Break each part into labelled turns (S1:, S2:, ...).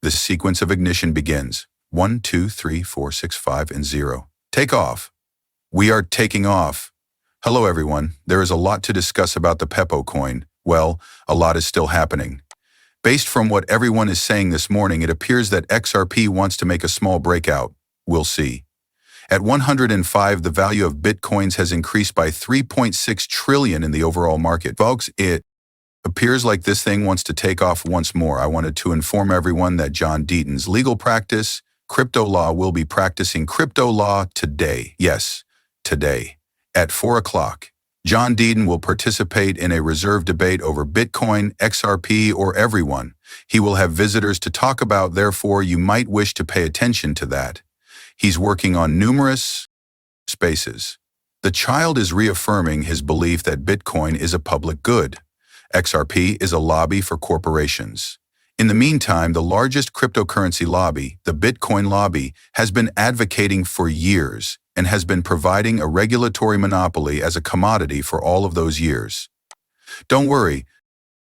S1: The sequence of ignition begins. 1, 2, 3, 4, 6, 5, and 0. Take off. We are taking off. Hello everyone. There is a lot to discuss about the Pepo coin. Well, a lot is still happening. Based from what everyone is saying this morning, it appears that XRP wants to make a small breakout. We'll see. At 105, the value of Bitcoins has increased by 3.6 trillion in the overall market. Folks, it appears like this thing wants to take off once more. I wanted to inform everyone that John Deaton's legal practice, crypto law, will be practicing crypto law today. Yes, today. At 4 o'clock. John Deaton will participate in a reserve debate over Bitcoin, XRP, or everyone. He will have visitors to talk about, therefore you might wish to pay attention to that. He's working on numerous spaces. The child is reaffirming his belief that Bitcoin is a public good. XRP is a lobby for corporations. In the meantime, the largest cryptocurrency lobby, the Bitcoin lobby, has been advocating for years and has been providing a regulatory monopoly as a commodity for all of those years. Don't worry,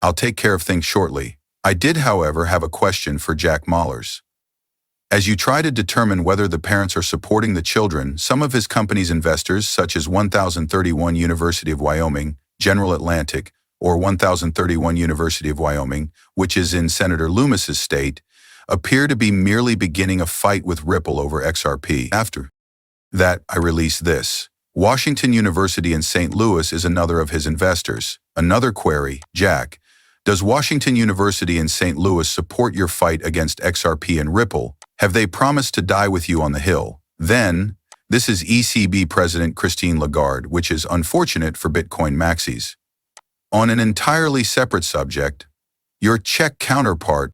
S1: I'll take care of things shortly. I did, however, have a question for Jack Mallers. As you try to determine whether the parents are supporting the children, some of his company's investors, such as 1031 University of Wyoming, General Atlantic, or 1031 University of Wyoming, which is in Senator Loomis's state, appear to be merely beginning a fight with Ripple over XRP. After that, I released this. Washington University in St. Louis is another of his investors. Another query, Jack, does Washington University in St. Louis support your fight against XRP and Ripple? Have they promised to die with you on the Hill? Then, this is ECB President Christine Lagarde, which is unfortunate for Bitcoin Maxis. On an entirely separate subject, your Czech counterpart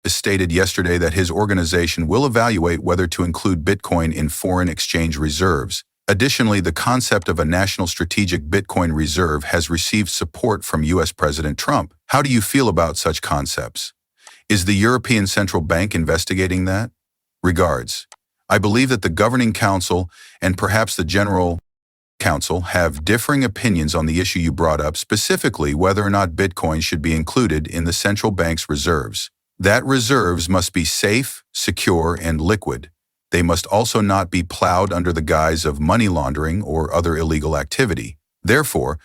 S1: stated yesterday that his organization will evaluate whether to include Bitcoin in foreign exchange reserves. Additionally, the concept of a national strategic Bitcoin reserve has received support from U.S. President Trump. How do you feel about such concepts? Is the European Central Bank investigating that? Regards. I believe that the Governing Council and perhaps the General Council have differing opinions on the issue you brought up, specifically whether or not Bitcoin should be included in the central bank's reserves. That reserves must be safe, secure, and liquid. They must also not be plowed under the guise of money laundering or other illegal activity. Therefore,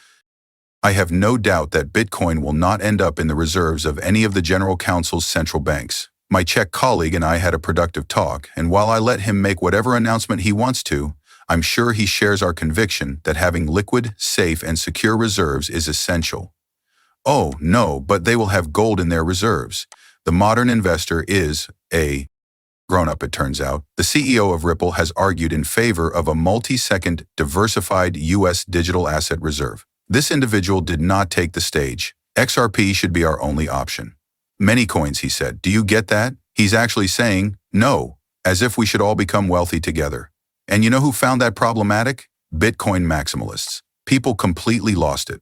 S1: I have no doubt that Bitcoin will not end up in the reserves of any of the General Council's central banks. My Czech colleague and I had a productive talk, and while I let him make whatever announcement he wants to, I'm sure he shares our conviction that having liquid, safe, and secure reserves is essential. Oh, no, but they will have gold in their reserves. The modern investor is a grown-up, it turns out. The CEO of Ripple has argued in favor of a multi-second diversified U.S. digital asset reserve. This individual did not take the stage. XRP should be our only option. Many coins, he said. Do you get that? He's actually saying no, as if we should all become wealthy together. And you know who found that problematic? Bitcoin maximalists. People completely lost it.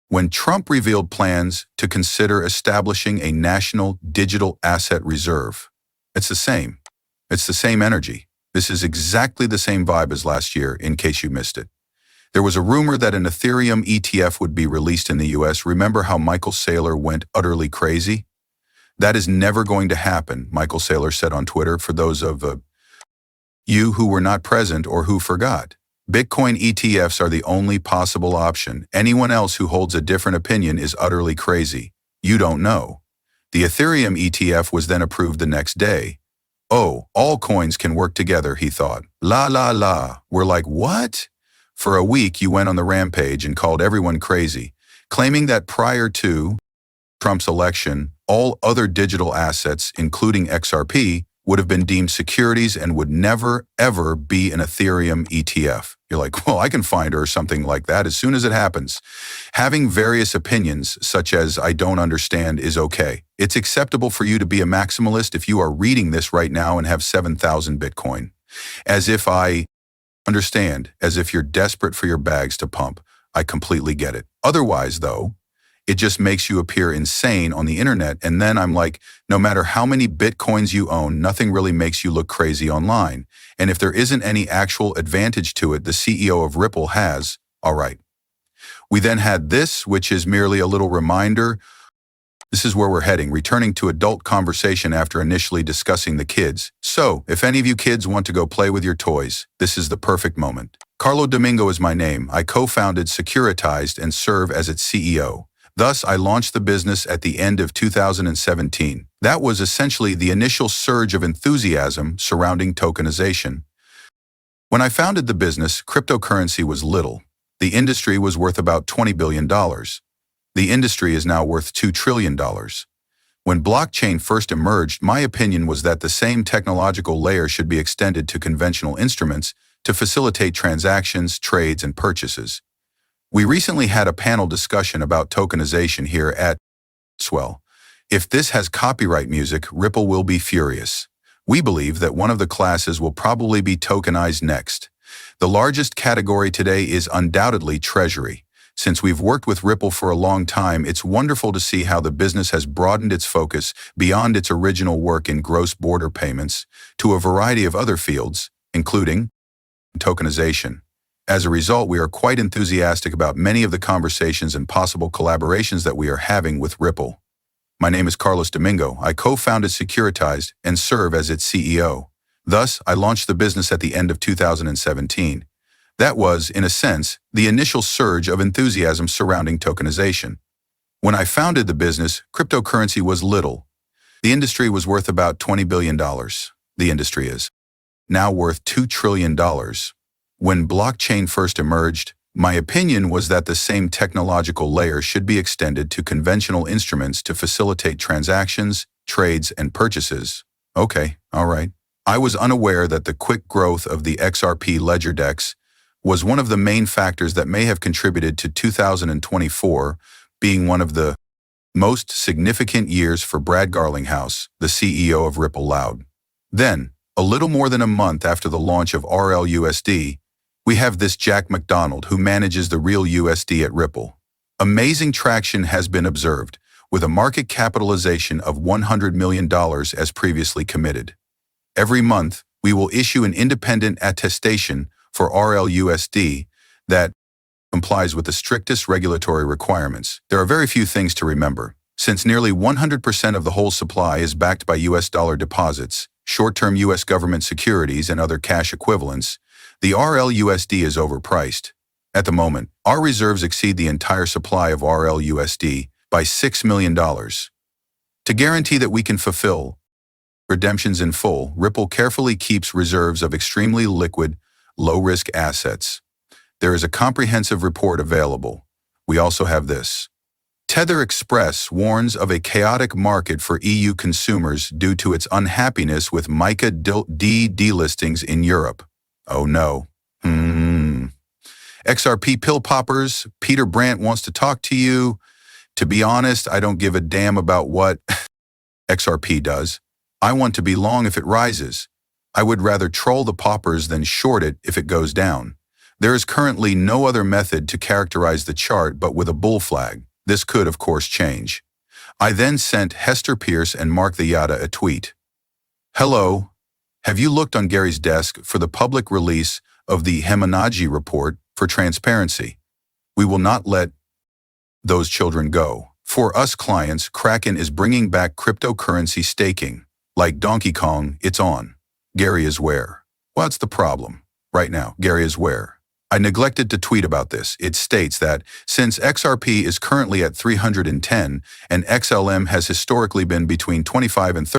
S1: When Trump revealed plans to consider establishing a national digital asset reserve, it's the same. It's the same energy. This is exactly the same vibe as last year, in case you missed it. There was a rumor that an Ethereum ETF would be released in the US. Remember how Michael Saylor went utterly crazy? That is never going to happen, Michael Saylor said on Twitter, for those of you who were not present or who forgot. Bitcoin ETFs are the only possible option. Anyone else who holds a different opinion is utterly crazy. You don't know. The Ethereum ETF was then approved the next day. Oh, all coins can work together, he thought. La la la. We're like, what? For a week, you went on the rampage and called everyone crazy, claiming that prior to Trump's election, all other digital assets, including XRP, would have been deemed securities and would never, ever be an Ethereum ETF. You're like, well, I can find her or something like that as soon as it happens. Having various opinions, such as I don't understand, is okay. It's acceptable for you to be a maximalist if you are reading this right now and have 7,000 Bitcoin. As if I understand, as if you're desperate for your bags to pump. I completely get it. Otherwise, though, it just makes you appear insane on the internet, and then I'm like, no matter how many Bitcoins you own, nothing really makes you look crazy online. And if there isn't any actual advantage to it, the CEO of Ripple has, all right. We then had this, which is merely a little reminder This is where we're heading, returning to adult conversation after initially discussing the kids. So, if any of you kids want to go play with your toys, this is the perfect moment. Carlo Domingo is my name. I co-founded Securitized and serve as its CEO. Thus, I launched the business at the end of 2017. That was essentially the initial surge of enthusiasm surrounding tokenization. When I founded the business, cryptocurrency was little. The industry was worth about $20 billion. The industry is now worth $2 trillion. When blockchain first emerged, my opinion was that the same technological layer should be extended to conventional instruments to facilitate transactions, trades, and purchases. We recently had a panel discussion about tokenization here at Swell. If this has copyright music, Ripple will be furious. We believe that one of the classes will probably be tokenized next. The largest category today is undoubtedly Treasury. Since we've worked with Ripple for a long time, it's wonderful to see how the business has broadened its focus beyond its original work in gross border payments to a variety of other fields, including tokenization. As a result, we are quite enthusiastic about many of the conversations and possible collaborations that we are having with Ripple. My name is Carlos Domingo. I co-founded Securitized and serve as its CEO. Thus, I launched the business at the end of 2017. That was, in a sense, the initial surge of enthusiasm surrounding tokenization. When I founded the business, cryptocurrency was little. The industry was worth about $20 billion. The industry is now worth $2 trillion. When blockchain first emerged, my opinion was that the same technological layer should be extended to conventional instruments to facilitate transactions, trades, and purchases. Okay, all right. I was unaware that the quick growth of the XRP ledger DEX was one of the main factors that may have contributed to 2024 being one of the most significant years for Brad Garlinghouse, the CEO of Ripple Loud. Then, a little more than a month after the launch of RLUSD, we have this Jack McDonald who manages the real USD at Ripple. Amazing traction has been observed, with a market capitalization of $100 million as previously committed. Every month, we will issue an independent attestation for RLUSD that complies with the strictest regulatory requirements. There are very few things to remember. Since nearly 100% of the whole supply is backed by US dollar deposits, short-term US government securities, and other cash equivalents, the RLUSD is overpriced. At the moment, our reserves exceed the entire supply of RLUSD by $6 million. To guarantee that we can fulfill redemptions in full, Ripple carefully keeps reserves of extremely liquid, low-risk assets. There is a comprehensive report available. We also have this. Tether Express warns of a chaotic market for EU consumers due to its unhappiness with MiCA delistings in Europe. Oh no. XRP pill poppers, Peter Brandt wants to talk to you. To be honest, I don't give a damn about what XRP does. I want to be long if it rises. I would rather troll the poppers than short it if it goes down. There is currently no other method to characterize the chart but with a bull flag. This could, of course, change. I then sent Hester Pierce and Mark the Yada a tweet. Hello. Have you looked on Gary's desk for the public release of the Hemanagi report for transparency? We will not let those children go. For us clients, Kraken is bringing back cryptocurrency staking. Like Donkey Kong, it's on. Gary is where? What's the problem? Right now, Gary is where? I neglected to tweet about this. It states that since XRP is currently at 310 and XLM has historically been between 25 and 30,